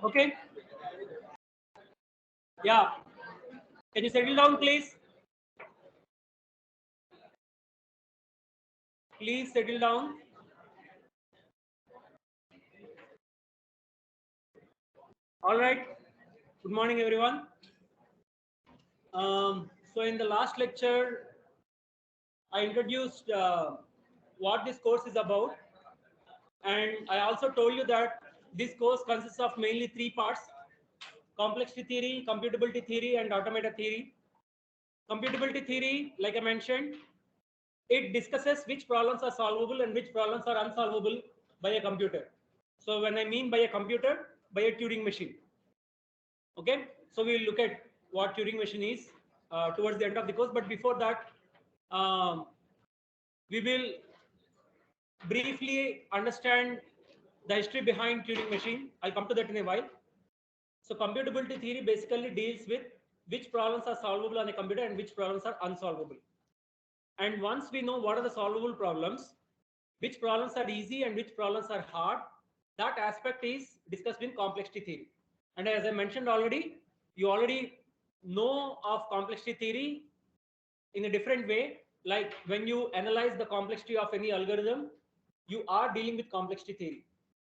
Okay. Yeah. Can you settle down, please? Please settle down. All right. Good morning, everyone. So in the last lecture, I introduced what this course is about, and I also told you that this course consists of mainly three parts: complexity theory, computability theory, and automata theory. Computability theory, like I mentioned, it discusses which problems are solvable and which problems are unsolvable by a computer. So when I mean by a computer, by a Turing machine. Okay, so we'll look at what Turing machine is towards the end of the course. But before that, um, we will briefly understand the history behind Turing machine. I'll come to that in a while. So computability theory basically deals with which problems are solvable on a computer and which problems are unsolvable. And once we know what are the solvable problems, which problems are easy and which problems are hard, that aspect is discussed in complexity theory. And as I mentioned already, you already know of complexity theory in a different way. Like when you analyze the complexity of any algorithm, you are dealing with complexity theory,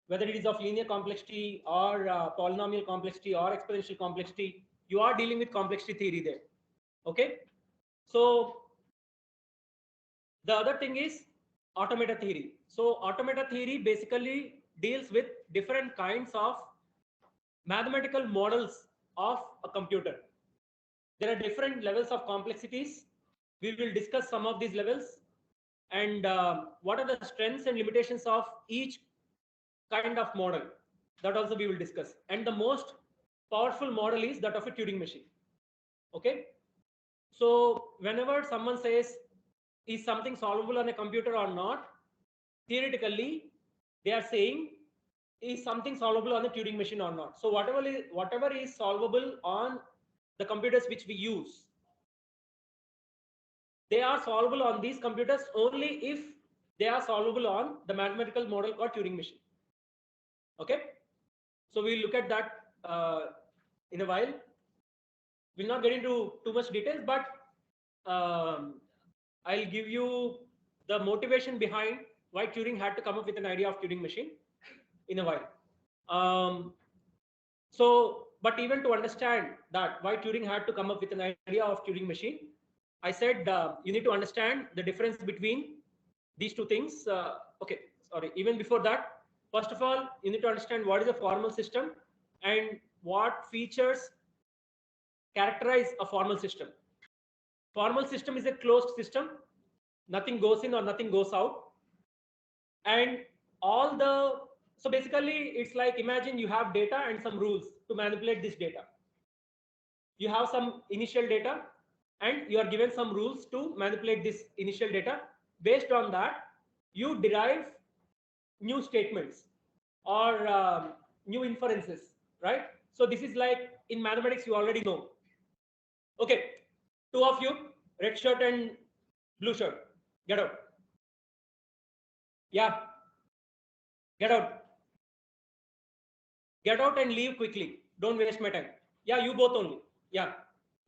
whether it is of linear complexity or polynomial complexity or exponential complexity, you are dealing with complexity theory there. Okay. So the other thing is automata theory. So automata theory basically deals with different kinds of mathematical models of a computer. There are different levels of complexities. We will discuss some of these levels and what are the strengths and limitations of each kind of model. That also we will discuss. And the most powerful model is that of a Turing machine. Okay. So whenever someone says, is something solvable on a computer or not, theoretically, they are saying, is something solvable on a Turing machine or not. So whatever is solvable on the computers which we use, they are solvable on these computers only if they are solvable on the mathematical model called Turing machine. Okay. So we'll look at that in a while. We'll not get into too much details, but I'll give you the motivation behind why Turing had to come up with an idea of Turing machine in a while. But even to understand that why Turing had to come up with an idea of Turing machine, I said you need to understand the difference between these two things. Okay, sorry. Even before that, first of all, you need to understand what is a formal system and what features characterize a formal system. Formal system is a closed system. Nothing goes in or nothing goes out. And so basically it's like, imagine you have data and some rules to manipulate this data. You have some initial data and you are given some rules to manipulate this initial data. Based on that, you derive new statements or new inferences, right? So this is like in mathematics, you already know. Okay, two of you, red shirt and blue shirt, get out. Yeah, get out. Get out and leave quickly. Don't waste my time. Yeah, you both only. Yeah,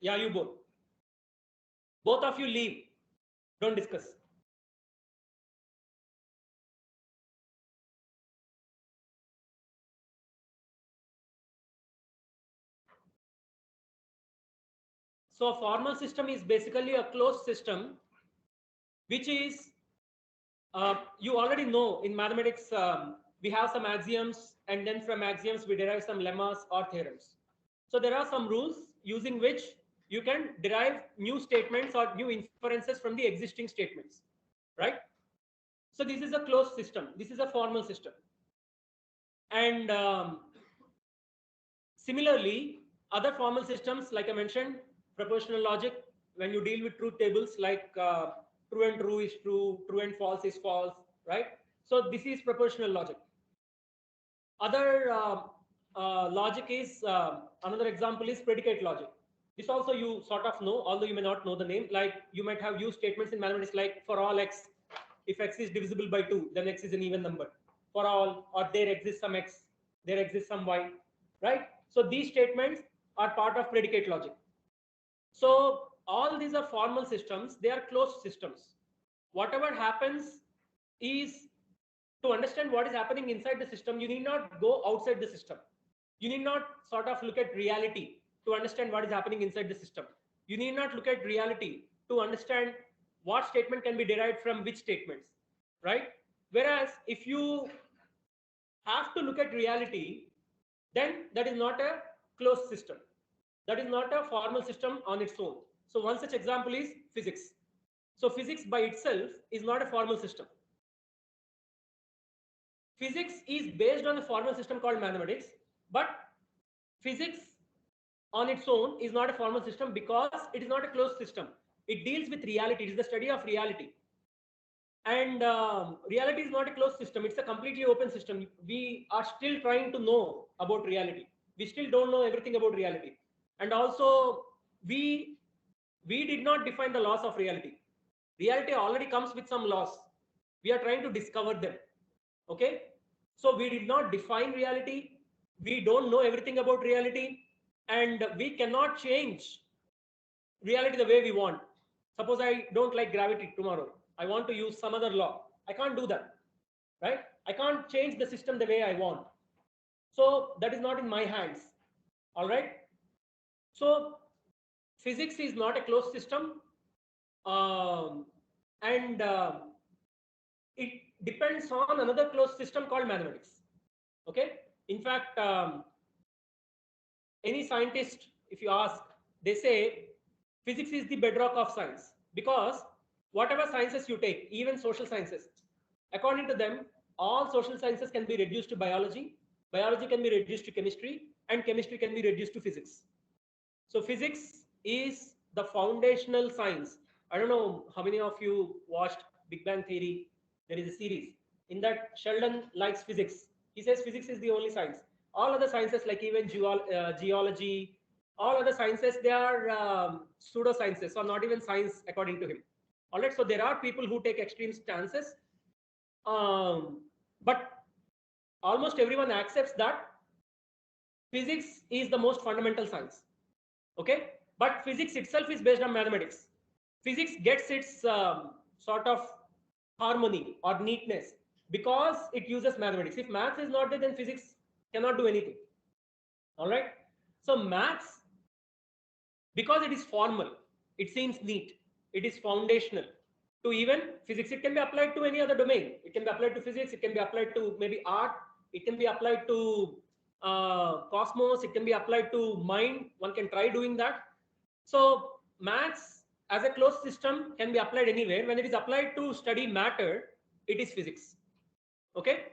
yeah, you both. Both of you leave. Don't discuss. So a formal system is basically a closed system, which is, you already know in mathematics, we have some axioms, and then from axioms we derive some lemmas or theorems. So there are some rules using which you can derive new statements or new inferences from the existing statements, right? So this is a closed system. This is a formal system. And similarly, other formal systems, like I mentioned, propositional logic, when you deal with truth tables like true and true is true, true and false is false, right? So this is propositional logic. Other logic is, another example is predicate logic. This also you sort of know, although you may not know the name. Like you might have used statements in mathematics like for all x, if x is divisible by 2, then x is an even number. For all, or there exists some x, there exists some y, right? So these statements are part of predicate logic. So all these are formal systems, they are closed systems. Whatever happens is, to understand what is happening inside the system, you need not go outside the system. You need not sort of look at reality to understand what is happening inside the system. You need not look at reality to understand what statement can be derived from which statements, right? Whereas if you have to look at reality, then that is not a closed system. That is not a formal system on its own. So one such example is physics. So physics by itself is not a formal system. Physics is based on a formal system called mathematics, but physics on its own is not a formal system because it is not a closed system. It deals with reality. It is the study of reality. And reality is not a closed system. It's a completely open system. We are still trying to know about reality. We still don't know everything about reality. And also, we did not define the laws of reality. Reality already comes with some laws. We are trying to discover them. Okay? So we did not define reality. We don't know everything about reality. And we cannot change reality the way we want. Suppose I don't like gravity tomorrow. I want to use some other law. I can't do that, right? I can't change the system the way I want. So that is not in my hands. All right. So physics is not a closed system, and it depends on another closed system called mathematics. Okay. In fact, any scientist, if you ask, they say physics is the bedrock of science, because whatever sciences you take, even social sciences, according to them, all social sciences can be reduced to biology, biology can be reduced to chemistry, and chemistry can be reduced to physics. So physics is the foundational science. I don't know how many of you watched Big Bang Theory. There is a series. In that, Sheldon likes physics. He says physics is the only science. All other sciences, like even geology, all other sciences, they are pseudosciences, or not even science according to him. All right. So there are people who take extreme stances, but almost everyone accepts that physics is the most fundamental science. Okay, but physics itself is based on mathematics. Physics gets its sort of harmony or neatness because it uses mathematics. If maths is not there, then physics cannot do anything. All right. So maths, because it is formal, it seems neat, it is foundational to even physics. It can be applied to any other domain. It can be applied to physics, it can be applied to maybe art, it can be applied to cosmos, it can be applied to mind. One can try doing that. So maths as a closed system can be applied anywhere. When it is applied to study matter, it is physics. Okay.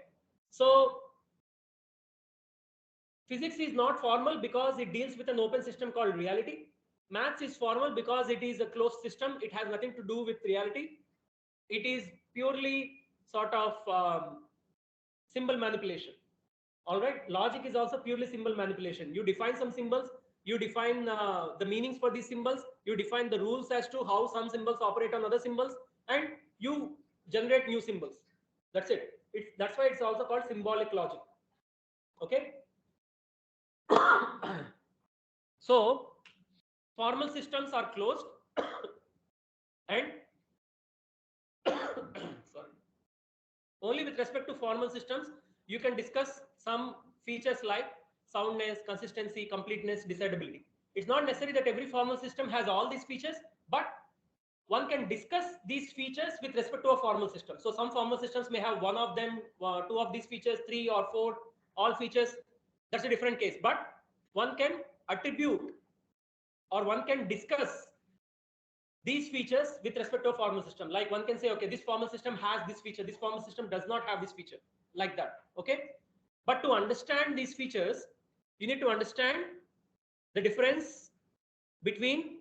So physics is not formal because it deals with an open system called reality. Maths is formal because it is a closed system. It has nothing to do with reality. It is purely sort of symbol manipulation. All right. Logic is also purely symbol manipulation. You define some symbols, you define the meanings for these symbols, you define the rules as to how some symbols operate on other symbols, and you generate new symbols. That's it. That's why it's also called symbolic logic. Okay. So formal systems are closed and sorry, only with respect to formal systems you can discuss some features like soundness, consistency, completeness, decidability. It's not necessary that every formal system has all these features, but one can discuss these features with respect to a formal system. So some formal systems may have one of them, two of these features, three or four, all features. That's a different case. But one can attribute or one can discuss these features with respect to a formal system. Like one can say, okay, this formal system has this feature, this formal system does not have this feature, like that. Okay. But to understand these features, you need to understand the difference between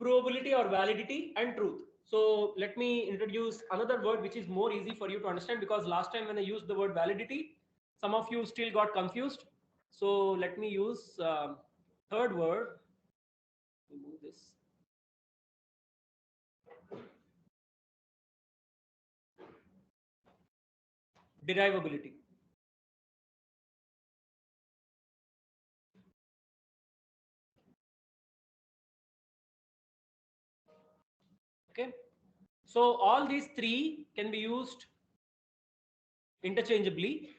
provability or validity and truth. So let me introduce another word which is more easy for you to understand, because last time when I used the word validity, some of you still got confused. So let me use third word. Remove this. Derivability. So all these three can be used interchangeably.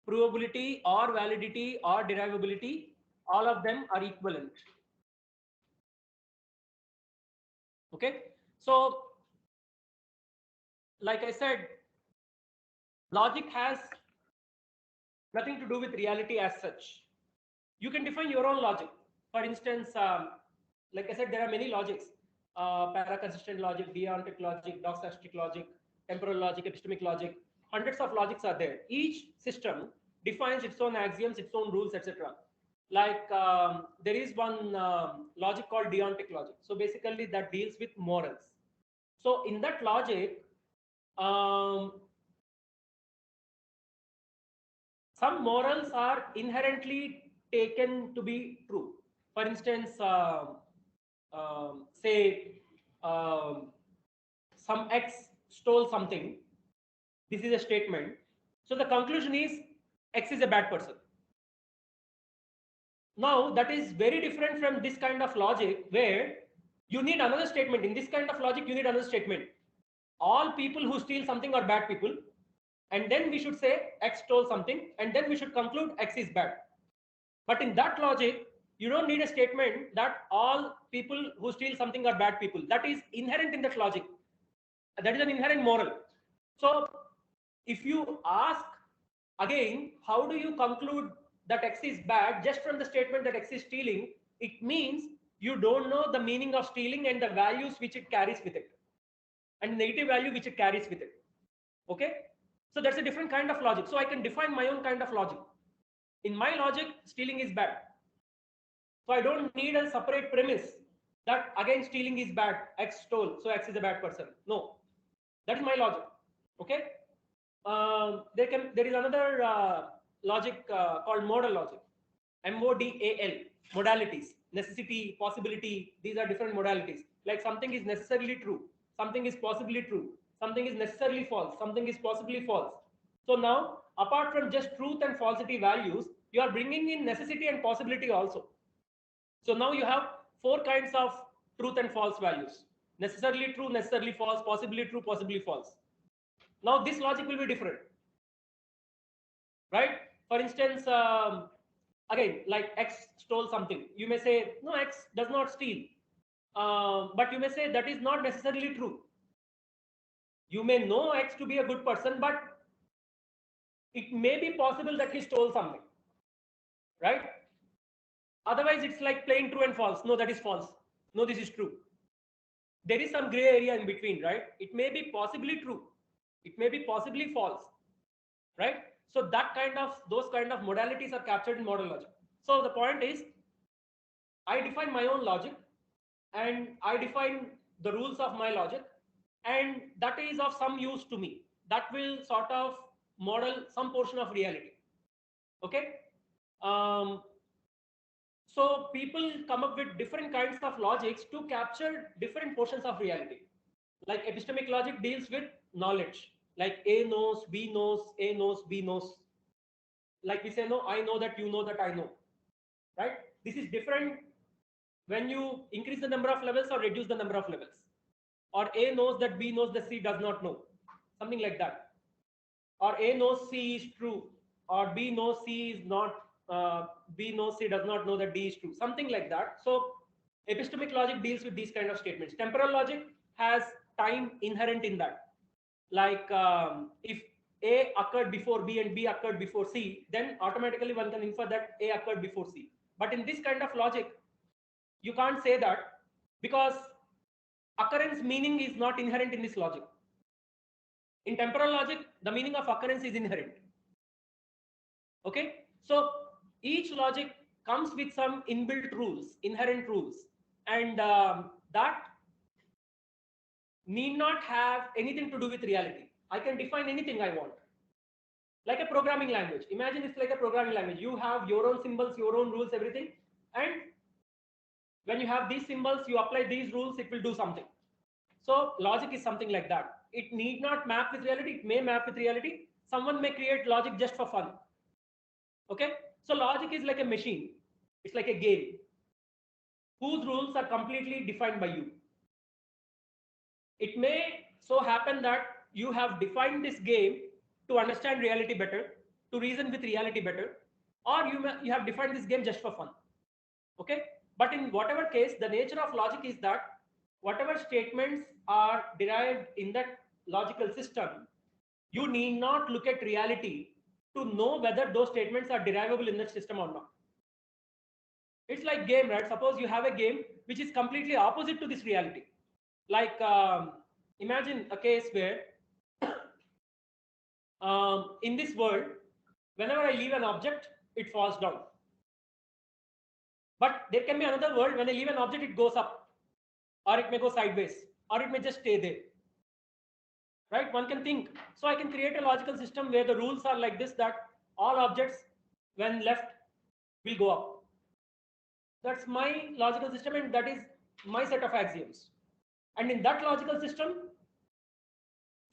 Provability or validity or derivability, all of them are equivalent. Okay. So like I said, logic has nothing to do with reality as such. You can define your own logic. For instance, like I said, there are many logics: para-consistent logic, deontic logic, doxastic logic, temporal logic, epistemic logic. Hundreds of logics are there. Each system defines its own axioms, its own rules, etc. Like there is one logic called deontic logic. So basically, that deals with morals. So in that logic, um, some morals are inherently taken to be true. For instance, say some X stole something. This is a statement. So the conclusion is X is a bad person. Now that is very different from this kind of logic where you need another statement. In this kind of logic, you need another statement. All people who steal something are bad people. And then we should say X stole something, and then we should conclude X is bad. But in that logic, you don't need a statement that all people who steal something are bad people. That is inherent in that logic. That is an inherent moral. So if you ask again, how do you conclude that X is bad just from the statement that X is stealing? It means you don't know the meaning of stealing and the values which it carries with it, and negative value which it carries with it. Okay? So that's a different kind of logic. So I can define my own kind of logic. In my logic, stealing is bad. So I don't need a separate premise that again stealing is bad. X stole, so X is a bad person. No, that is my logic. Okay. There is another logic called modal logic. MODAL, modalities, necessity, possibility. These are different modalities. Like something is necessarily true, something is possibly true, something is necessarily false, something is possibly false. So now, apart from just truth and falsity values, you are bringing in necessity and possibility also. So now you have four kinds of truth and false values: necessarily true, necessarily false, possibly true, possibly false. Now this logic will be different, right? For instance, again, like X stole something. You may say, no, X does not steal. But you may say that is not necessarily true. You may know X to be a good person, but it may be possible that he stole something, right? Otherwise, it's like playing true and false. No, that is false. No, this is true. There is some gray area in between, right? It may be possibly true. It may be possibly false, right? So those kind of modalities are captured in modal logic. So the point is, I define my own logic and I define the rules of my logic, and that is of some use to me. That will sort of model some portion of reality. Okay. Um, so people come up with different kinds of logics to capture different portions of reality. Like epistemic logic deals with knowledge, like A knows, B knows, A knows, B knows. Like we say, no, I know that you know that I know, right? This is different when you increase the number of levels or reduce the number of levels. Or A knows that B knows that C does not know, something like that. Or A knows C is true, or B knows C is not, B knows C does not know that D is true, something like that. So epistemic logic deals with these kind of statements. Temporal logic has time inherent in that. Like if A occurred before B and B occurred before C, then automatically one can infer that A occurred before C. But in this kind of logic, you can't say that, because occurrence meaning is not inherent in this logic. In temporal logic, the meaning of occurrence is inherent. Okay, so each logic comes with some inbuilt rules, inherent rules, and that need not have anything to do with reality. I can define anything I want, like a programming language. Imagine it's like a programming language. You have your own symbols, your own rules, everything, and when you have these symbols, you apply these rules, it will do something. So logic is something like that. It need not map with reality. It may map with reality. Someone may create logic just for fun. Okay. So logic is like a machine. It's like a game whose rules are completely defined by you. It may so happen that you have defined this game to understand reality better, to reason with reality better, or you have defined this game just for fun. Okay, but in whatever case, the nature of logic is that whatever statements are derived in that logical system, you need not look at reality to know whether those statements are derivable in that system or not. It's like game, right? Suppose you have a game which is completely opposite to this reality. Like imagine a case where in this world, whenever I leave an object, it falls down. But there can be another world when I leave an object, it goes up, or it may go sideways, or it may just stay there. Right? One can think. So I can create a logical system where the rules are like this, that all objects, when left, will go up. That's my logical system, and that is my set of axioms. And in that logical system,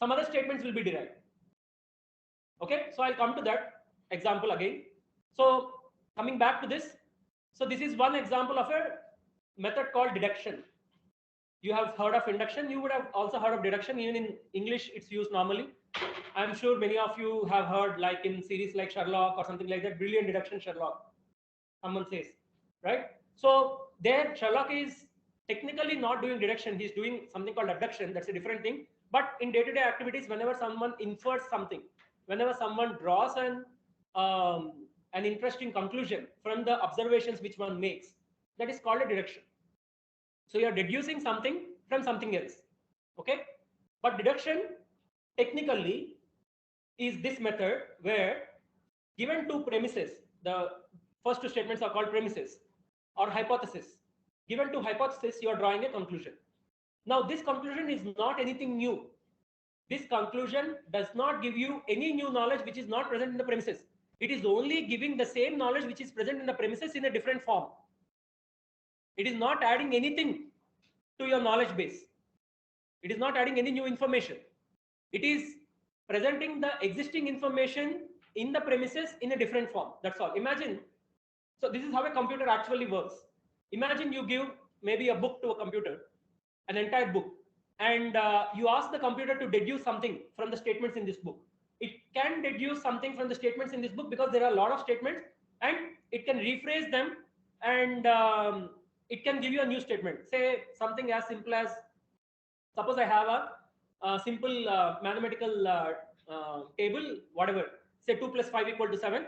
some other statements will be derived. Okay, so I'll come to that example again. So coming back to this, so this is one example of a method called deduction. You have heard of induction, you would have also heard of deduction. Even in English, it's used normally. I'm sure many of you have heard, like in series like Sherlock or something like that, brilliant deduction Sherlock, someone says, right? So there Sherlock is technically not doing deduction, he's doing something called abduction. That's a different thing. But in day-to-day activities, whenever someone infers something, whenever someone draws an interesting conclusion from the observations which one makes, that is called a deduction. So you're deducing something from something else. Okay, but deduction technically is this method where, given two premises, the first two statements are called premises or hypothesis. Given two hypotheses, you are drawing a conclusion. Now this conclusion is not anything new. This conclusion does not give you any new knowledge which is not present in the premises. It is only giving the same knowledge which is present in the premises in a different form. It is not adding anything to your knowledge base. It is not adding any new information. It is presenting the existing information in the premises in a different form. That's all. Imagine, so this is how a computer actually works. Imagine you give maybe a book to a computer, an entire book, and you ask the computer to deduce something from the statements in this book. It can deduce something from the statements in this book because there are a lot of statements, and it can rephrase them, and it can give you a new statement. Say something as simple as, suppose I have a simple mathematical table, whatever, say 2 plus 5 equal to 7,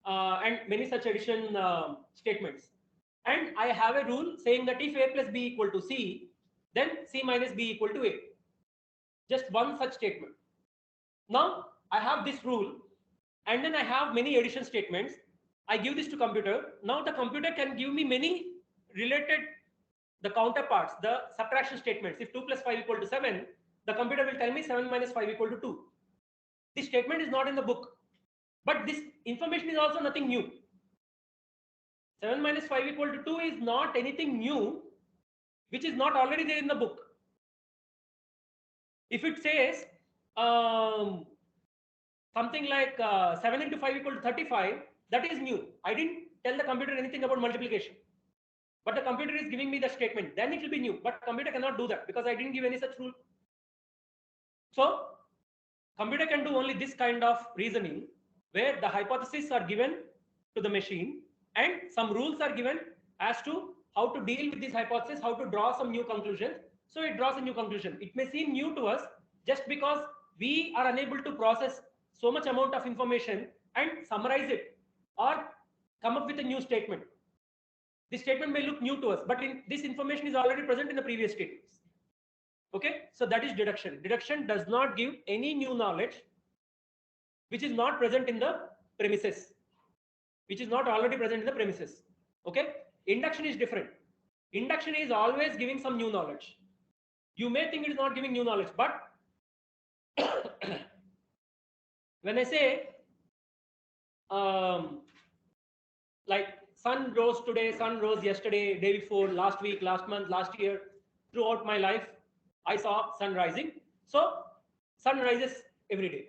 and many such addition statements. And I have a rule saying that if A plus B equal to C, then C minus B equal to A. Just one such statement. Now I have this rule, and then I have many addition statements. I give this to computer. Now the computer can give me many related, the counterparts, the subtraction statements. If 2 plus 5 equal to 7, the computer will tell me 7 minus 5 equal to 2. This statement is not in the book, but this information is also nothing new. 7 minus 5 equal to 2 is not anything new, which is not already there in the book. If it says something like 7 into 5 equal to 35, that is new. I didn't tell the computer anything about multiplication, but the computer is giving me the statement. Then it will be new, but computer cannot do that because I didn't give any such rule. So computer can do only this kind of reasoning where the hypotheses are given to the machine and some rules are given as to how to deal with this hypothesis, how to draw some new conclusions. So it draws a new conclusion. It may seem new to us just because we are unable to process so much amount of information and summarize it or come up with a new statement. This statement may look new to us, but this information is already present in the previous statements. Okay, so that is deduction. Deduction does not give any new knowledge which is not present in the premises, which is not already present in the premises. Okay, induction is different. Induction is always giving some new knowledge. You may think it is not giving new knowledge, but when I say like sun rose today, sun rose yesterday, day before, last week, last month, last year, throughout my life, I saw sun rising. So sun rises every day.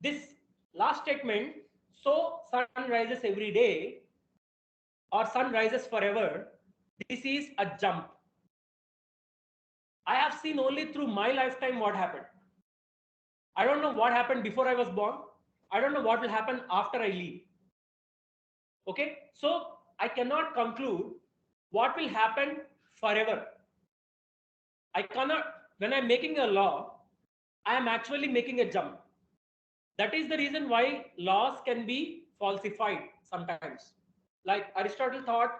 This last statement, so sun rises every day or sun rises forever, this is a jump. I have seen only through my lifetime what happened. I don't know what happened before I was born. I don't know what will happen after I leave. Okay, so I cannot conclude what will happen forever. I cannot, when I'm making a law, I am actually making a jump. That is the reason why laws can be falsified sometimes. Like Aristotle thought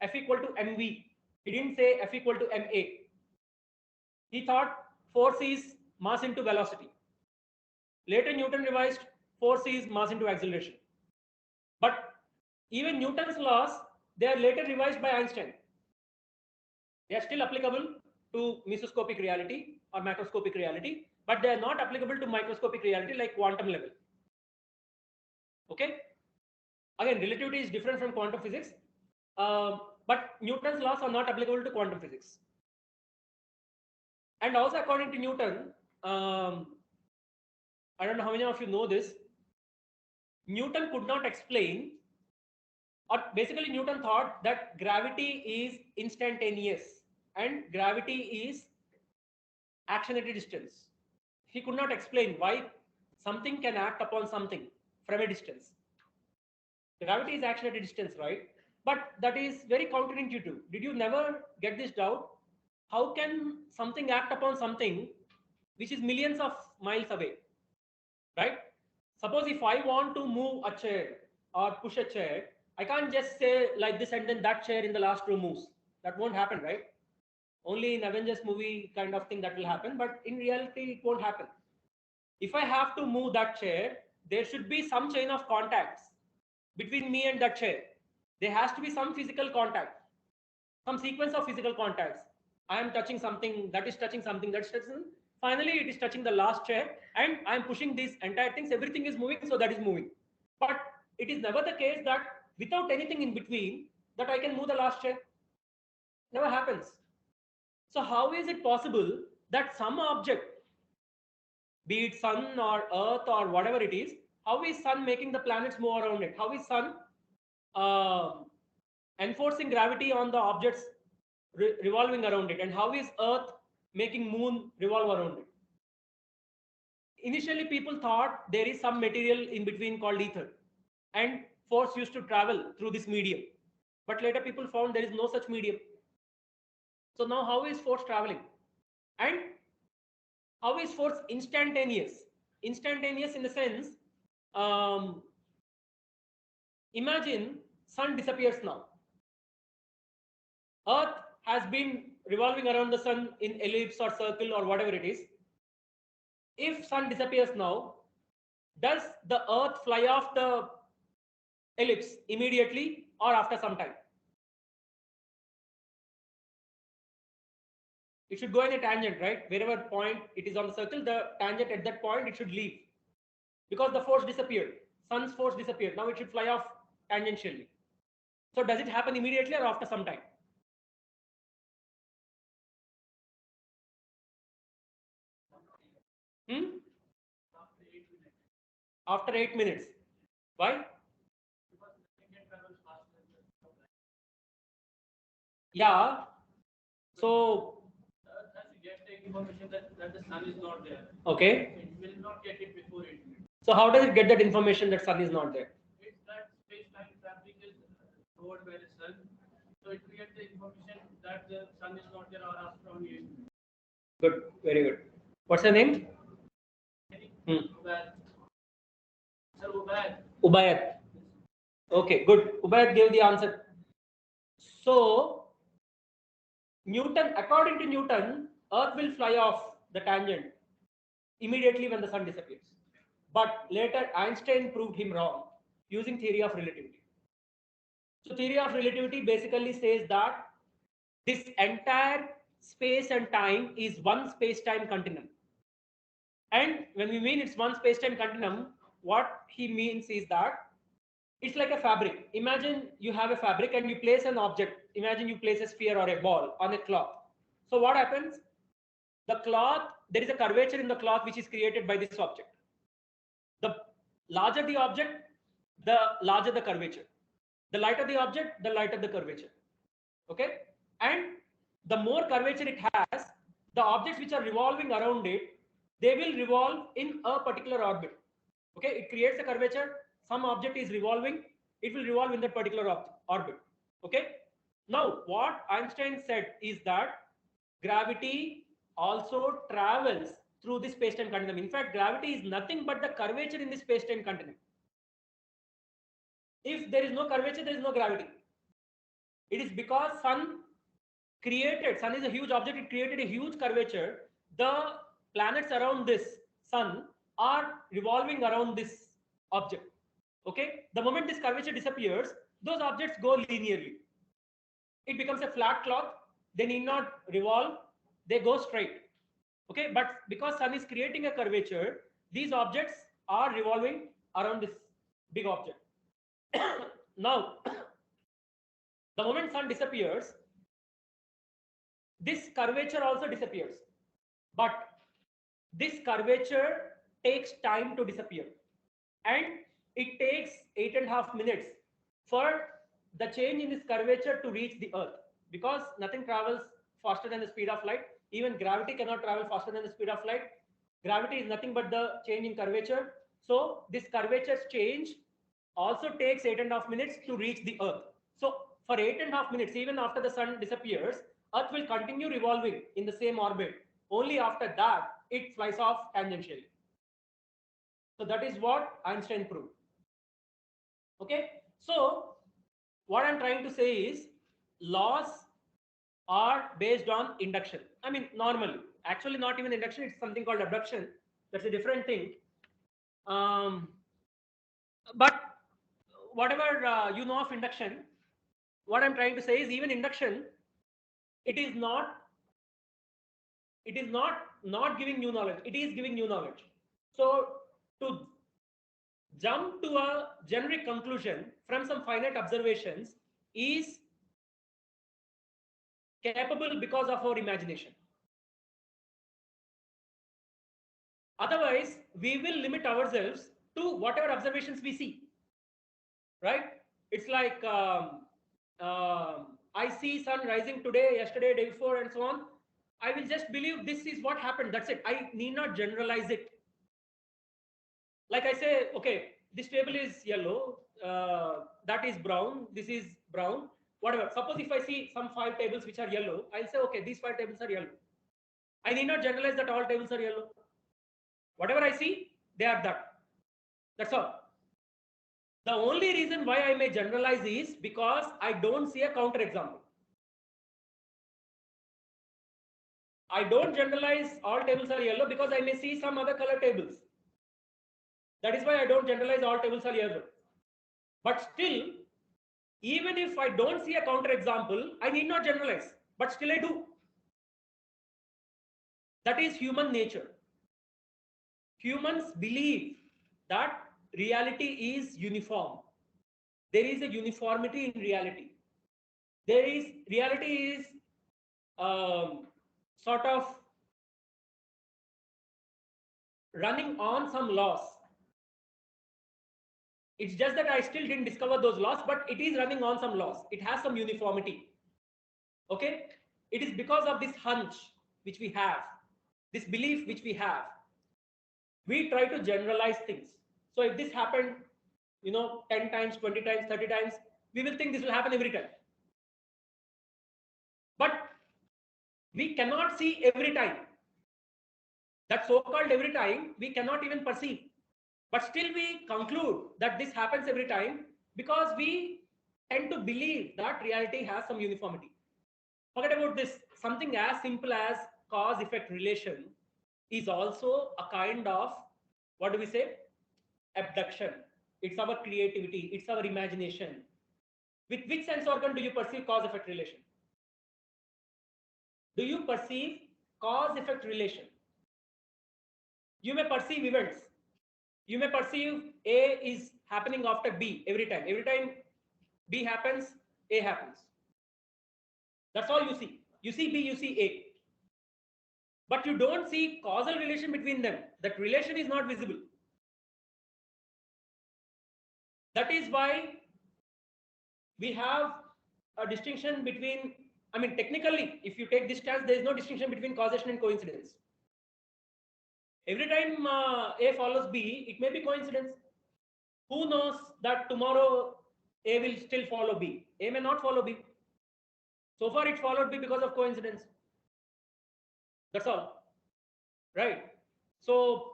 F equal to mv. He didn't say F equal to ma. He thought force is mass into velocity. Later Newton revised force is mass into acceleration. But even Newton's laws, they are later revised by Einstein. They are still applicable to mesoscopic reality or macroscopic reality, but they are not applicable to microscopic reality like quantum level. Okay. Again, relativity is different from quantum physics, but Newton's laws are not applicable to quantum physics. And also, according to Newton, I don't know how many of you know this. Newton could not explain, or basically Newton thought that gravity is instantaneous and gravity is action at a distance. He could not explain why something can act upon something from a distance. Gravity is action at a distance, right? But that is very counterintuitive. Did you never get this doubt? How can something act upon something which is millions of miles away, right? Suppose if I want to move a chair or push a chair, I can't just say like this and then that chair in the last row moves. That won't happen, right? Only in Avengers movie kind of thing that will happen, but in reality it won't happen. If I have to move that chair, there should be some chain of contacts between me and that chair. There has to be some physical contact, some sequence of physical contacts. I am touching something, that is touching something, that's touching. Finally, it is touching the last chair, and I am pushing these entire things. Everything is moving, so that is moving. But it is never the case that without anything in between, that I can move the last chair. Never happens. So how is it possible that some object, be it sun or earth or whatever it is, how is sun making the planets move around it? How is sun uh, enforcing gravity on the objects revolving around it, and how is earth making moon revolve around it? Initially people thought there is some material in between called ether, and force used to travel through this medium, but later people found there is no such medium. So now how is force traveling, and how is force instantaneous? Instantaneous in the sense, um, imagine sun disappears now. Earth has been revolving around the sun in ellipse or circle or whatever it is. If sun disappears now, does the earth fly off the ellipse immediately or after some time? It should go in a tangent, right? Wherever point it is on the circle, the tangent at that point, it should leave. Because the force disappeared. Sun's force disappeared. Now it should fly off tangentially. So does it happen immediately or after some time? Hmm? After 8 minutes. Why? Yeah. So Get the information that the sun is not there. okay. It will not get it before 8 minutes. So how does it get that information that sun is not there? It's that space-time fabric is covered by the sun, so it will get the information that the sun is not there or after only 8 minutes. Good, very good. What's your name? But sir, Ubayad. Ubayat. Okay, good. Ubayat gave the answer. So Newton, according to Newton, Earth will fly off the tangent immediately when the sun disappears. But later Einstein proved him wrong using theory of relativity. So theory of relativity basically says that this entire space and time is one space-time continuum. And when we mean it's one space-time continuum, what he means is that it's like a fabric. Imagine you have a fabric and you place an object. Imagine you place a sphere or a ball on a cloth. So what happens? The cloth, there is a curvature in the cloth which is created by this object. The larger the object, the larger the curvature. The lighter the object, the lighter the curvature. Okay? And the more curvature it has, the objects which are revolving around it, they will revolve in a particular orbit. Okay, it creates a curvature. Some object is revolving, it will revolve in that particular orbit. Okay, now what Einstein said is that gravity also travels through the space-time continuum. In fact, gravity is nothing but the curvature in the space-time continuum. If there is no curvature, there is no gravity. It is because sun is a huge object, it created a huge curvature. The planets around this sun are revolving around this object. Okay, the moment this curvature disappears, those objects go linearly. It becomes a flat cloth, they need not revolve, they go straight. Okay, but because sun is creating a curvature, these objects are revolving around this big object. Now, the moment sun disappears, this curvature also disappears. But this curvature takes time to disappear. And it takes 8.5 minutes for the change in this curvature to reach the earth. Because nothing travels faster than the speed of light. Even gravity cannot travel faster than the speed of light. Gravity is nothing but the change in curvature. So this curvature change also takes 8.5 minutes to reach the earth. So for 8.5 minutes, even after the sun disappears, earth will continue revolving in the same orbit. Only after that, it flies off tangentially. So that is what Einstein proved. Okay, so what I'm trying to say is laws are based on induction. I mean, normally, actually not even induction, it's something called abduction. That's a different thing. But whatever you know of induction, what I'm trying to say is even induction, it is not not giving new knowledge, it is giving new knowledge. So to jump to a generic conclusion from some finite observations is capable because of our imagination. Otherwise, we will limit ourselves to whatever observations we see. Right? It's like I see sun rising today, yesterday, day before, and so on. I will just believe this is what happened. That's it. I need not generalize it. Like I say, okay, this table is yellow, that is brown, this is brown, whatever. Suppose if I see some 5 tables which are yellow, I'll say, okay, these 5 tables are yellow. I need not generalize that all tables are yellow. Whatever I see, they are that. That's all. The only reason why I may generalize is because I don't see a counter example. I don't generalize all tables are yellow because I may see some other color tables. That is why I don't generalize all tables are yellow. But still, even if I don't see a counter example, I need not generalize, but still I do. That is human nature. Humans believe that reality is uniform. There is a uniformity in reality. Reality is sort of running on some laws. It's just that I still didn't discover those laws, but it is running on some laws. It has some uniformity. Okay? It is because of this hunch which we have, this belief which we have. We try to generalize things. So if this happened, 10 times, 20 times, 30 times, we will think this will happen every time. But we cannot see every time. That so-called every time, we cannot even perceive. But still we conclude that this happens every time because we tend to believe that reality has some uniformity. Forget about this. Something as simple as cause-effect relation is also a kind of, what do we say? Abduction. It's our creativity. It's our imagination. With which sense organ do you perceive cause-effect relation? Do you perceive cause-effect relation? You may perceive events. You may perceive A is happening after B every time. Every time B happens, A happens. That's all you see. You see B, you see A. But you don't see causal relation between them. That relation is not visible. That is why we have a distinction between I mean, technically, if you take this stance, there is no distinction between causation and coincidence. Every time A follows B, it may be coincidence. Who knows that tomorrow A will still follow B? A may not follow B. So far, it followed B because of coincidence. That's all, right? So,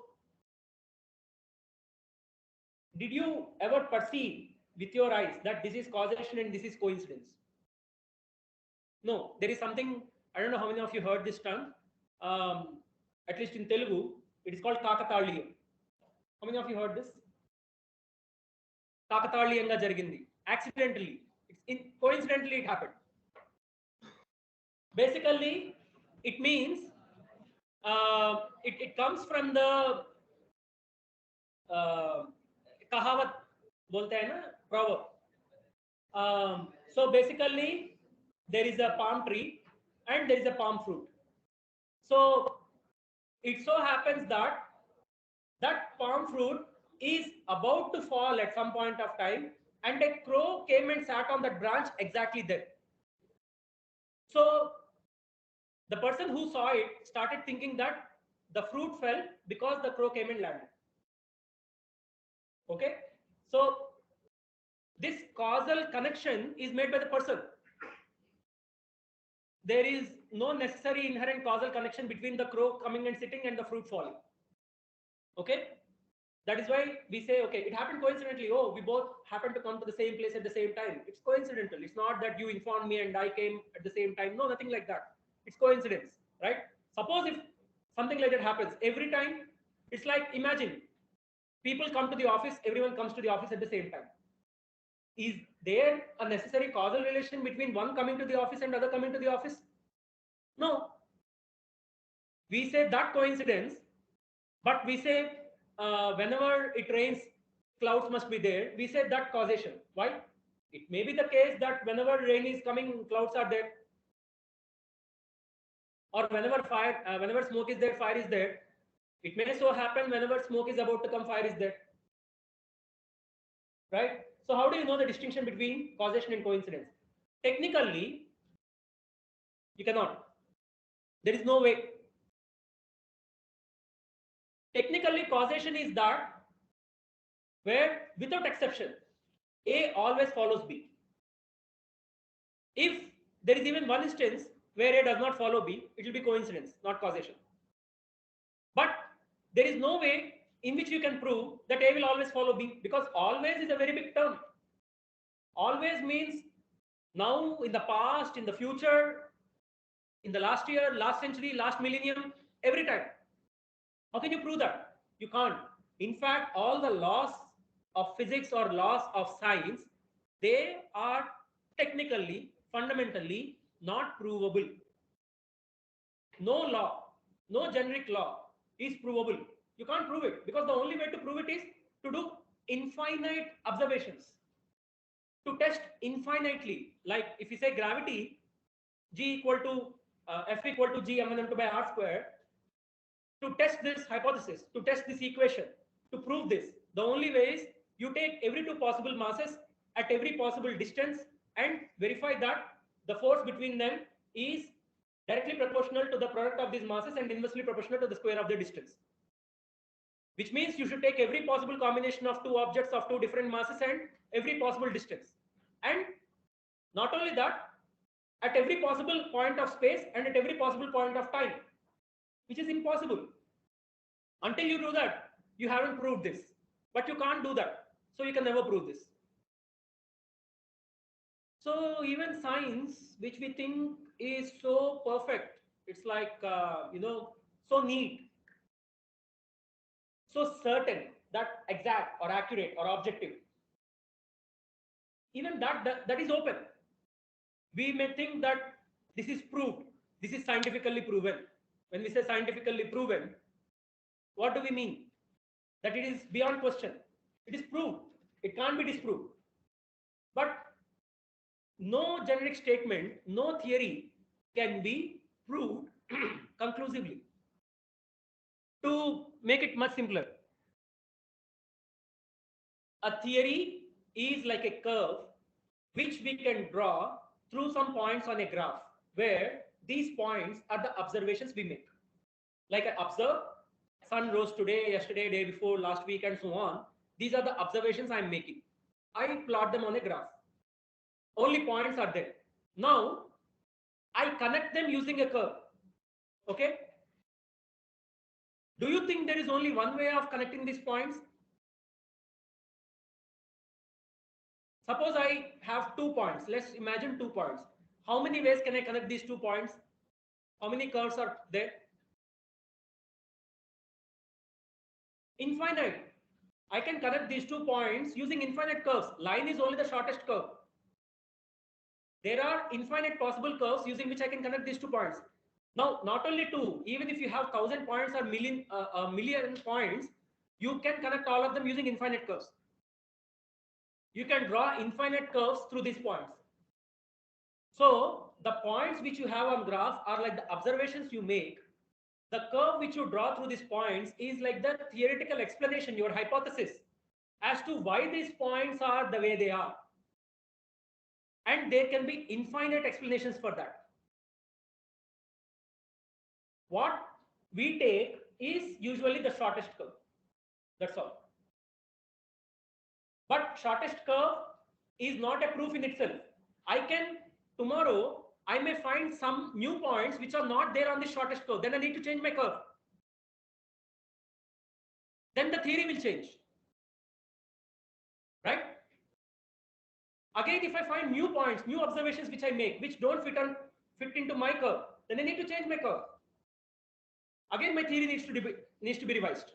did you ever perceive with your eyes that this is causation and this is coincidence? No, there is something, I don't know how many of you heard this term, at least in Telugu, it is called Kakataliya. How many of you heard this? Kakataliyanga jarigindi. Accidentally, coincidentally it happened. Basically, it means it comes from the कहावत बोलते हैं ना, proverb. So basically, there is a palm tree and there is a palm fruit. So it so happens that that palm fruit is about to fall at some point of time, and a crow came and sat on that branch exactly there. So the person who saw it started thinking that the fruit fell because the crow came and landed. Okay, so this causal connection is made by the person. There is no necessary inherent causal connection between the crow coming and sitting and the fruit falling. Okay, that is why we say, okay, it happened coincidentally. Oh, we both happened to come to the same place at the same time. It's coincidental. It's not that you informed me and I came at the same time. No, nothing like that. It's coincidence, right? Suppose if something like that happens every time, it's like, imagine people come to the office, everyone comes to the office at the same time. Is there a necessary causal relation between one coming to the office and other coming to the office? No. We say that coincidence, but we say whenever it rains, clouds must be there. We say that causation. Why? It may be the case that whenever rain is coming, clouds are there. Or whenever whenever smoke is there, fire is there. It may so happen whenever smoke is about to come, fire is there. Right? So how do you know the distinction between causation and coincidence? Technically, you cannot. There is no way. Technically, causation is that where, without exception, A always follows B. If there is even one instance where A does not follow B, it will be coincidence, not causation. But there is no way in which you can prove that A will always follow B, because always is a very big term. Always means now, in the past, in the future, in the last year, last century, last millennium, every time. How can you prove that? You can't. In fact, all the laws of physics or laws of science, they are technically, fundamentally not provable. No law, no generic law is provable. You can't prove it, because the only way to prove it is to do infinite observations, to test infinitely. Like if you say gravity, G equal to F equal to G m1m2 by r square, to test this hypothesis, to test this equation, to prove this, the only way is you take every two possible masses at every possible distance and verify that the force between them is directly proportional to the product of these masses and inversely proportional to the square of the distance. Which means you should take every possible combination of two objects of two different masses and every possible distance. And not only that, at every possible point of space and at every possible point of time, which is impossible. Until you do that, you haven't proved this. But you can't do that. So you can never prove this. So even science, which we think is so perfect, it's like, so neat, so certain, that exact or accurate or objective, even that is open. We may think that this is proved, this is scientifically proven. When we say scientifically proven, what do we mean? That it is beyond question. It is proved. It can't be disproved. But no generic statement, no theory can be proved conclusively. To make it much simpler, a theory is like a curve which we can draw through some points on a graph. where these points are the observations we make. Like I observe, sun rose today, yesterday, day before, last week, and so on. These are the observations I'm making. I plot them on a graph. Only points are there. Now, I connect them using a curve. Okay? Do you think there is only one way of connecting these points? Suppose I have 2 points. Let's imagine 2 points. How many ways can I connect these 2 points? How many curves are there? Infinite. I can connect these 2 points using infinite curves. Line is only the shortest curve. There are infinite possible curves using which I can connect these 2 points. Now, not only 2, even if you have 1,000 points or million points, you can connect all of them using infinite curves. You can draw infinite curves through these points. So the points which you have on graph are like the observations you make. The curve which you draw through these points is like the theoretical explanation, your hypothesis as to why these points are the way they are. And there can be infinite explanations for that. What we take is usually the shortest curve. That's all. But shortest curve is not a proof in itself. I can, tomorrow, I may find some new points which are not there on the shortest curve. Then I need to change my curve. Then the theory will change. Right? Again, if I find new points, new observations which I make, which don't fit into my curve, then I need to change my curve. Again, my theory needs to be revised.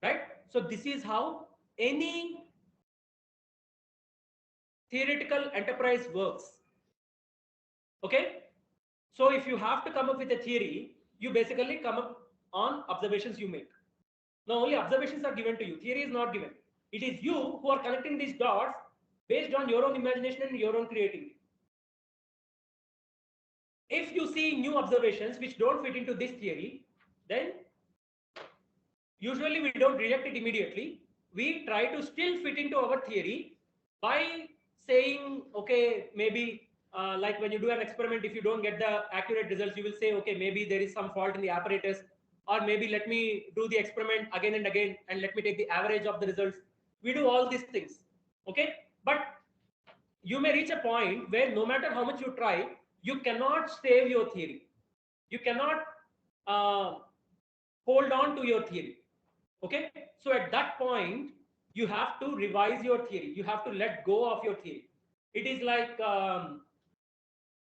Right? So this is how any theoretical enterprise works. Okay? So if you have to come up with a theory, you basically come up on observations you make. Now only observations are given to you. Theory is not given. It is you who are connecting these dots based on your own imagination and your own creativity. If you see new observations which don't fit into this theory, then usually we don't reject it immediately. We try to still fit into our theory by saying, okay, maybe like when you do an experiment, if you don't get the accurate results, you will say, okay, maybe there is some fault in the apparatus, or maybe let me do the experiment again and again and let me take the average of the results. We do all these things. Okay, but you may reach a point where no matter how much you try, you cannot save your theory. You cannot hold on to your theory. Okay, so at that point, you have to revise your theory. You have to let go of your theory. It is like,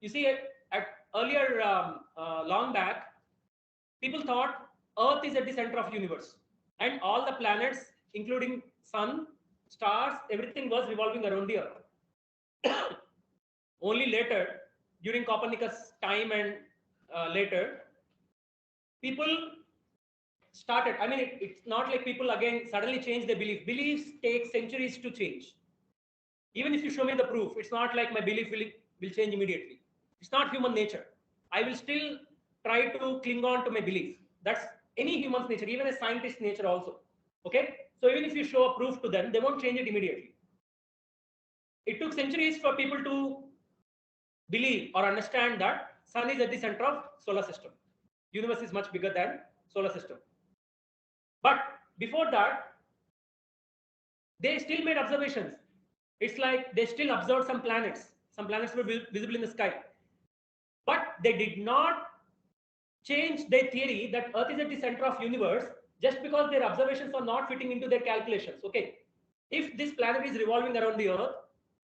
you see, at earlier, long back, people thought Earth is at the center of universe, and all the planets, including sun, stars, everything was revolving around the Earth. Only later, during Copernicus' time and later, people started, I mean, it's not like people again suddenly change their belief. Beliefs take centuries to change. Even if you show me the proof, it's not like my belief will change immediately. It's not human nature. I will still try to cling on to my belief. That's any human's nature, even a scientist's nature also. Okay? So even if you show a proof to them, they won't change it immediately. It took centuries for people to believe or understand that sun is at the center of solar system. Universe is much bigger than solar system. But before that, they still made observations. It's like they still observed some planets. Some planets were visible in the sky. But they did not change their theory that Earth is at the center of universe just because their observations are not fitting into their calculations. Okay, if this planet is revolving around the Earth,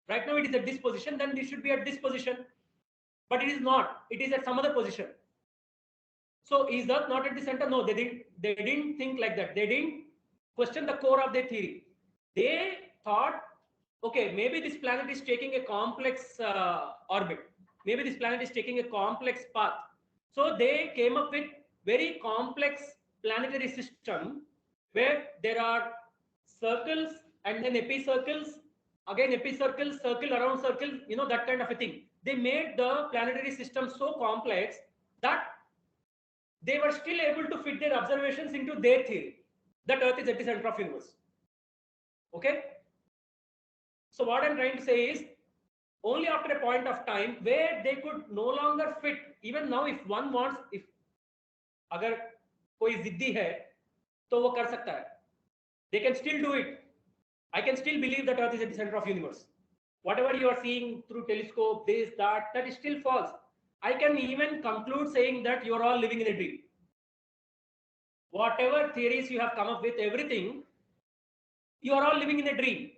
right now it is at this position, then it should be at this position. But it is not. It is at some other position. So is Earth not at the center? No, they didn't think like that. They didn't question the core of their theory. They thought, okay, maybe this planet is taking a complex orbit. Maybe this planet is taking a complex path. So they came up with very complex planetary system where there are circles and then epicircles, again epicircles, circle around circle, that kind of a thing. They made the planetary system so complex that they were still able to fit their observations into their theory that Earth is at the center of universe. Okay? So what I'm trying to say is, only after a point of time where they could no longer fit. Even now, if one wants, if अगर कोई जिद्दी है तो वो कर सकता है. They can still do it. I can still believe that Earth is at the center of universe. Whatever you are seeing through telescope, this, that is still false. I can even conclude saying that you are all living in a dream. Whatever theories you have come up with, everything, you are all living in a dream.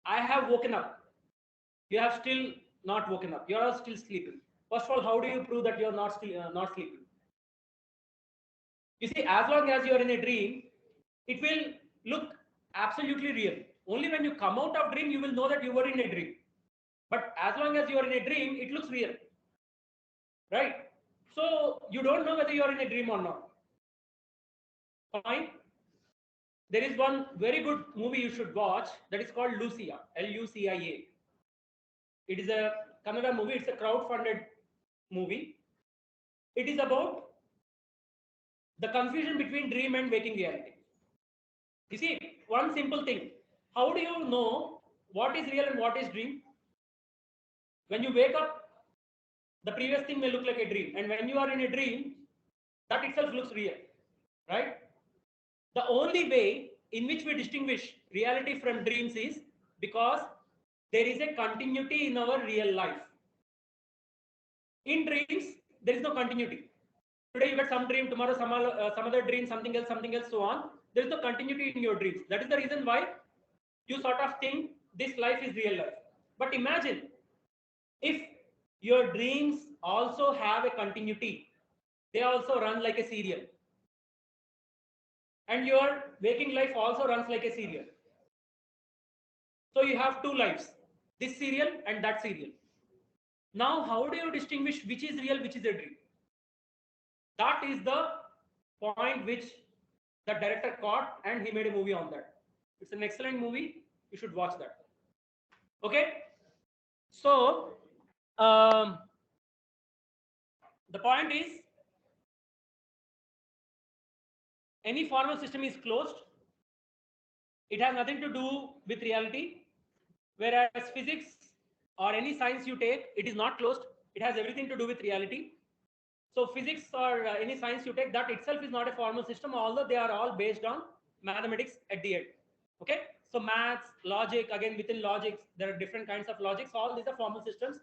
I have woken up. You have still not woken up. You are all still sleeping. First of all, how do you prove that you are not sleeping? You see, as long as you are in a dream, it will look absolutely real. Only when you come out of dream, you will know that you were in a dream. But as long as you are in a dream, it looks real, right? So you don't know whether you are in a dream or not. Fine. There is one very good movie you should watch that is called Lucia, Lucia. It is a Kannada movie. It's a crowd-funded movie. It is about the confusion between dream and waking reality. You see, one simple thing. How do you know what is real and what is dream? When you wake up, the previous thing may look like a dream. And when you are in a dream, that itself looks real, right? The only way in which we distinguish reality from dreams is because there is a continuity in our real life. In dreams, there is no continuity. Today you get some dream, tomorrow some other dream, something else, so on. There is no continuity in your dreams. That is the reason why you sort of think this life is real life. But imagine if your dreams also have a continuity, they also run like a serial. And your waking life also runs like a serial. So you have two lives, this serial and that serial. Now, how do you distinguish which is real, which is a dream? That is the point which the director caught, and he made a movie on that. It's an excellent movie. You should watch that. Okay. So, the point is, any formal system is closed. It has nothing to do with reality. Whereas physics or any science you take, it is not closed. It has everything to do with reality. So physics or any science you take, that itself is not a formal system, although they are all based on mathematics at the end. Okay. So maths, logic, again within logic, there are different kinds of logics. All these are formal systems.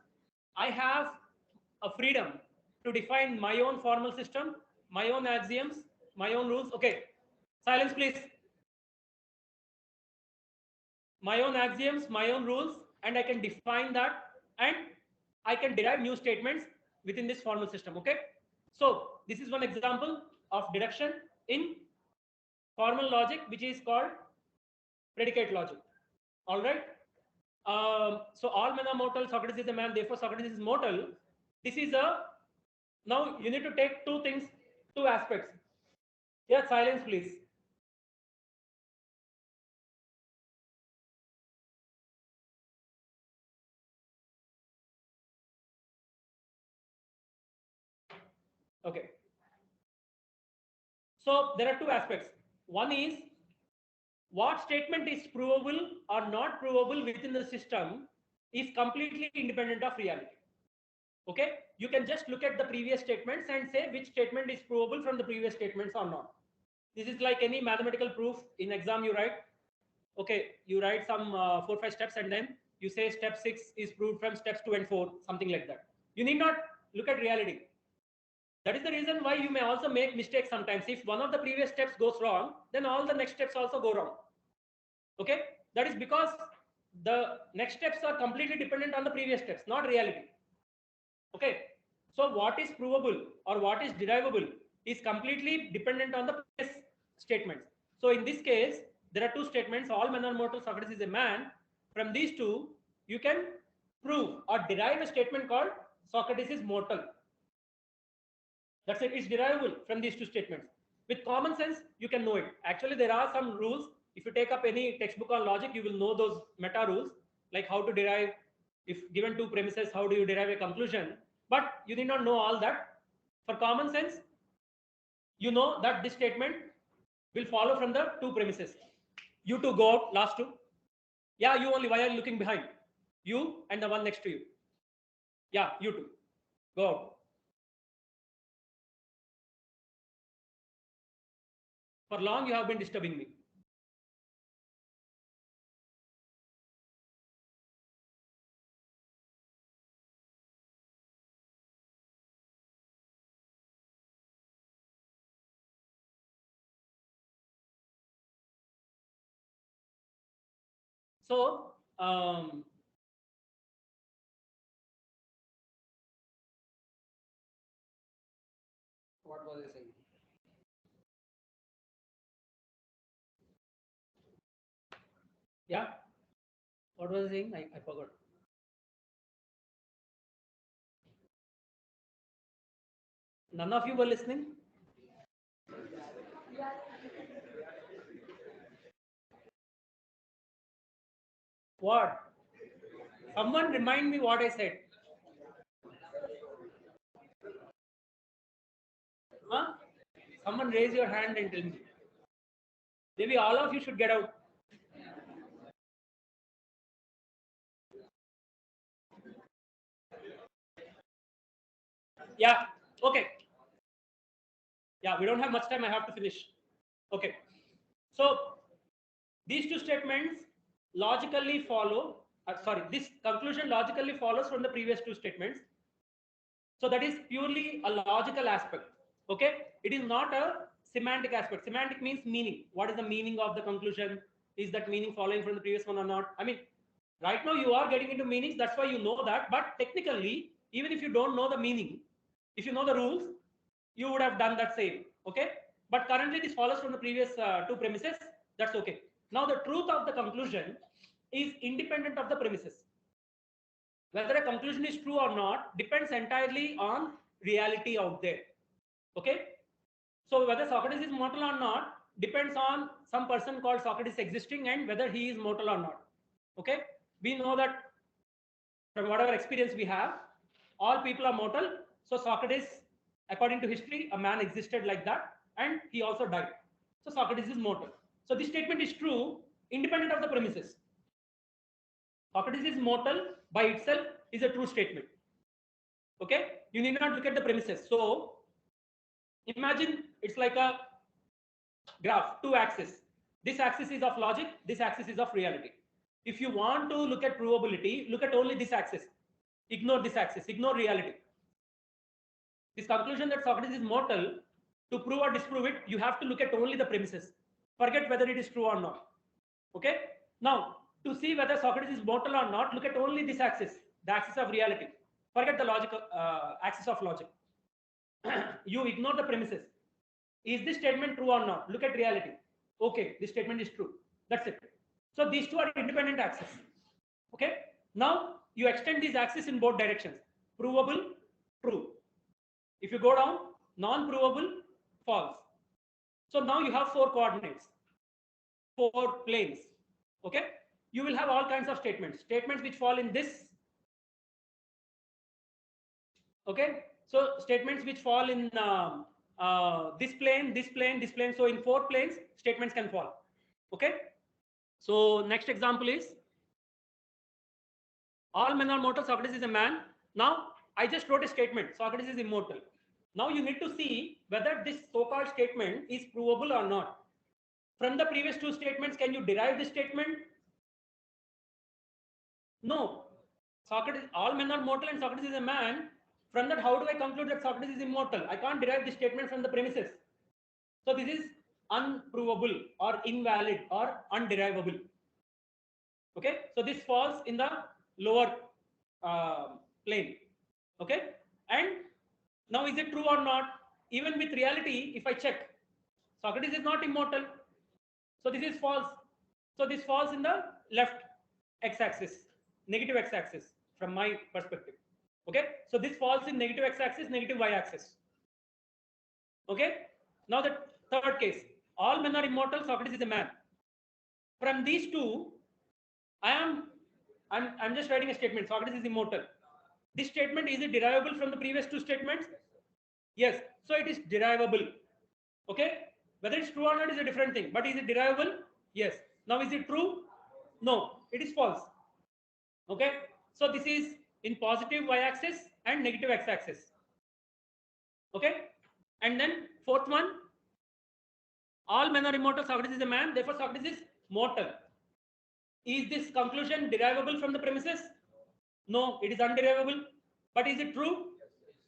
I have a freedom to define my own formal system, my own axioms, my own rules. Okay. Silence, please. My own axioms, my own rules, and I can define that, and I can derive new statements within this formal system. Okay. So this is one example of deduction in formal logic, which is called predicate logic. All right. So all men are mortal. Socrates is a man. Therefore, Socrates is mortal. This is a, now you need to take two things, two aspects. Yeah, silence, please. Okay. So there are two aspects. One is what statement is provable or not provable within the system is completely independent of reality. Okay. You can just look at the previous statements and say which statement is provable from the previous statements or not. This is like any mathematical proof in exam you write. Okay. You write some 4-5 steps and then you say step 6 is proved from steps 2 and 4, something like that. You need not look at reality. That is the reason why you may also make mistakes sometimes. If one of the previous steps goes wrong, then all the next steps also go wrong. Okay. That is because the next steps are completely dependent on the previous steps, not reality. Okay. So what is provable or what is derivable is completely dependent on the previous statements. So in this case, there are two statements, all men are mortal, Socrates is a man. From these two, you can prove or derive a statement called Socrates is mortal. That's it. It's derivable from these two statements. With common sense, you can know it. Actually, there are some rules. If you take up any textbook on logic, you will know those meta rules, like how to derive, if given two premises, how do you derive a conclusion? But you need not know all that. For common sense, you know that this statement will follow from the two premises. You two go out, last two. Yeah, you only. Why are you looking behind? You and the one next to you. Yeah, you too. Go out. For long you have been disturbing me. So, what was I saying? Yeah, what was I saying? I forgot. None of you were listening. What? Someone remind me what I said. Huh? Someone raise your hand and tell me. Maybe all of you should get out. Yeah. Okay. Yeah, we don't have much time. I have to finish. Okay. So these two statements logically follow. Sorry, this conclusion logically follows from the previous two statements. So that is purely a logical aspect. Okay. It is not a semantic aspect. Semantic means meaning. What is the meaning of the conclusion? Is that meaning following from the previous one or not? I mean, right now you are getting into meanings. That's why you know that. But technically, even if you don't know the meaning, if you know the rules, you would have done that same. Okay. But currently this follows from the previous two premises. That's okay. Now the truth of the conclusion is independent of the premises. Whether a conclusion is true or not depends entirely on reality out there. Okay. So whether Socrates is mortal or not depends on some person called Socrates existing and whether he is mortal or not. Okay. We know that from whatever experience we have, all people are mortal. So Socrates, according to history, a man existed like that and he also died. So Socrates is mortal. So this statement is true independent of the premises. Socrates is mortal by itself is a true statement. Okay. You need not look at the premises. So imagine it's like a graph, two axes. This axis is of logic, this axis is of reality. If you want to look at provability, look at only this axis. Ignore this axis, ignore reality. This conclusion that Socrates is mortal, to prove or disprove it, you have to look at only the premises. Forget whether it is true or not. Okay. Now, to see whether Socrates is mortal or not, look at only this axis, the axis of reality. Forget the logical axis of logic. You ignore the premises. Is this statement true or not? Look at reality. Okay, this statement is true. That's it. So these two are independent axes. Okay. Now you extend these axes in both directions. Provable, true. If you go down, non-provable, false. So now you have four coordinates, four planes. Okay. You will have all kinds of statements. Statements which fall in this. Okay. So statements which fall in this plane, this plane, this plane. So in four planes, statements can fall. Okay. So next example is all men are mortal. Socrates is a man. Now I just wrote a statement. Socrates is immortal. Now you need to see whether this so-called statement is provable or not. From the previous two statements, can you derive this statement? No. Socrates, all men are mortal and Socrates is a man. From that, how do I conclude that Socrates is immortal? I can't derive this statement from the premises. So this is unprovable or invalid or underivable. Okay. So this falls in the lower plane. Okay. And now is it true or not? Even with reality, if I check, Socrates is not immortal. So this is false. So this falls in the left x-axis, negative x-axis from my perspective. Okay. So this falls in negative x-axis, negative y-axis. Okay. Now the third case, all men are immortal. Socrates is a man. From these two, I'm just writing a statement. Socrates is immortal. This statement, is it derivable from the previous two statements? Yes. So it is derivable. Okay. Whether it's true or not is a different thing. But is it derivable? Yes. Now is it true? No. It is false. Okay. So this is in positive y-axis and negative x-axis. Okay, and then fourth one, all men are immortal. Socrates is a man, therefore Socrates is mortal. Is this conclusion derivable from the premises? No, it is underivable. But is it true?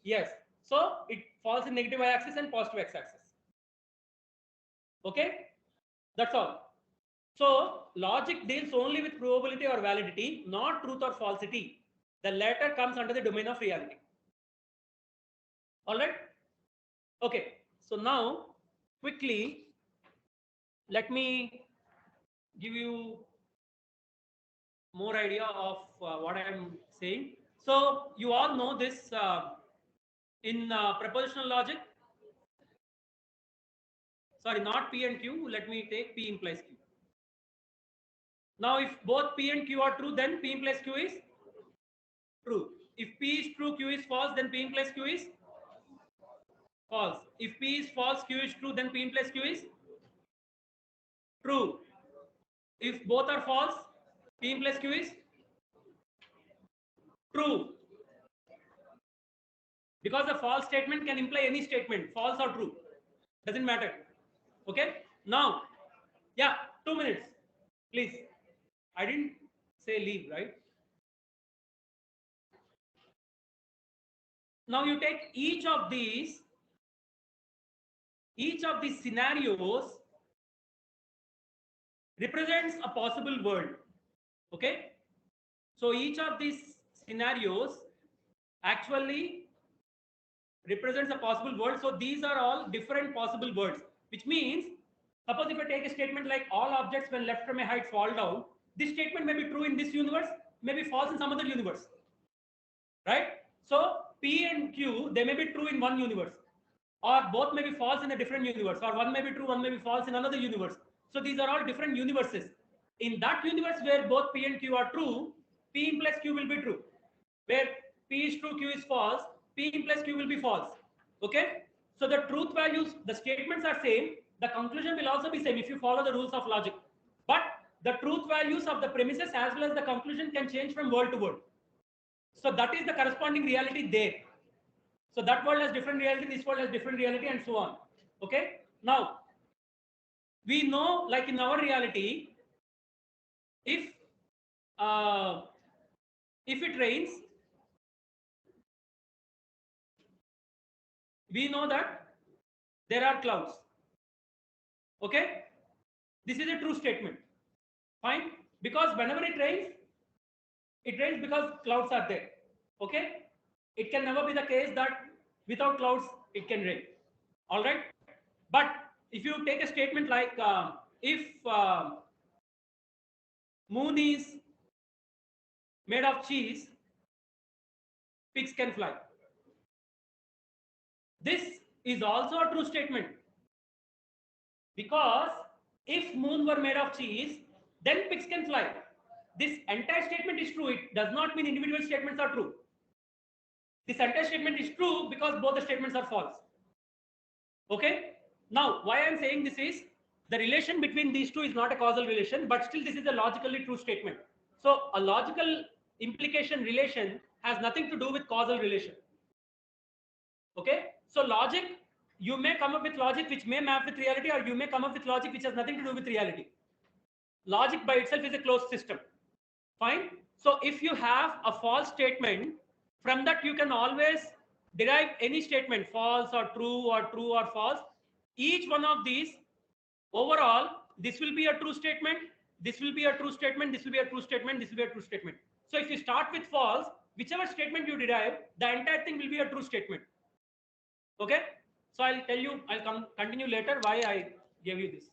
Yes. So it falls in negative y-axis and positive x-axis. Okay, that's all. So logic deals only with provability or validity, not truth or falsity. The latter comes under the domain of reality. All right. Okay. So now quickly, let me give you more idea of what I am saying. So you all know this in propositional logic. Sorry, not P and Q. Let me take P implies Q. Now, if both P and Q are true, then P implies Q is true. If P is true, Q is false, then P implies Q is false. If P is false, Q is true, then P implies Q is true. If both are false, P implies Q is true. Because a false statement can imply any statement, false or true. Doesn't matter. Okay. Now, yeah, 2 minutes, please. I didn't say leave, right? Now you take each of these scenarios represents a possible world. Okay. So each of these scenarios actually represents a possible world. So these are all different possible worlds, which means, suppose if I take a statement like all objects when left from a height fall down, this statement may be true in this universe, may be false in some other universe, right? So P and Q, they may be true in one universe, or both may be false in a different universe, or one may be true, one may be false in another universe. So these are all different universes. In that universe where both P and Q are true, P implies Q will be true. Where P is true, Q is false, P implies Q will be false. Okay. So the truth values, the statements are same. The conclusion will also be same if you follow the rules of logic. But the truth values of the premises as well as the conclusion can change from world to world. So that is the corresponding reality there. So that world has different reality, this world has different reality, and so on. Okay. Now, we know, like in our reality, if it rains, we know that there are clouds. Okay. This is a true statement. Fine. Because whenever it rains because clouds are there. Okay. It can never be the case that without clouds it can rain. All right. But if you take a statement like if moon is made of cheese, pigs can fly. This is also a true statement, because if moon were made of cheese, then pigs can fly. This entire statement is true. It does not mean individual statements are true. This entire statement is true because both the statements are false. Okay. Now, why I am saying this is the relation between these two is not a causal relation, but still this is a logically true statement. So a logical implication relation has nothing to do with causal relation. Okay. So logic, you may come up with logic which may map with reality, or you may come up with logic which has nothing to do with reality. Logic by itself is a closed system. Fine. So if you have a false statement, from that you can always derive any statement, false or true or false. Each one of these, overall, this will be a true statement, this will be a true statement, this will be a true statement, this will be a true statement. So if you start with false, whichever statement you derive, the entire thing will be a true statement. Okay. So I'll tell you, I'll continue later why I gave you this.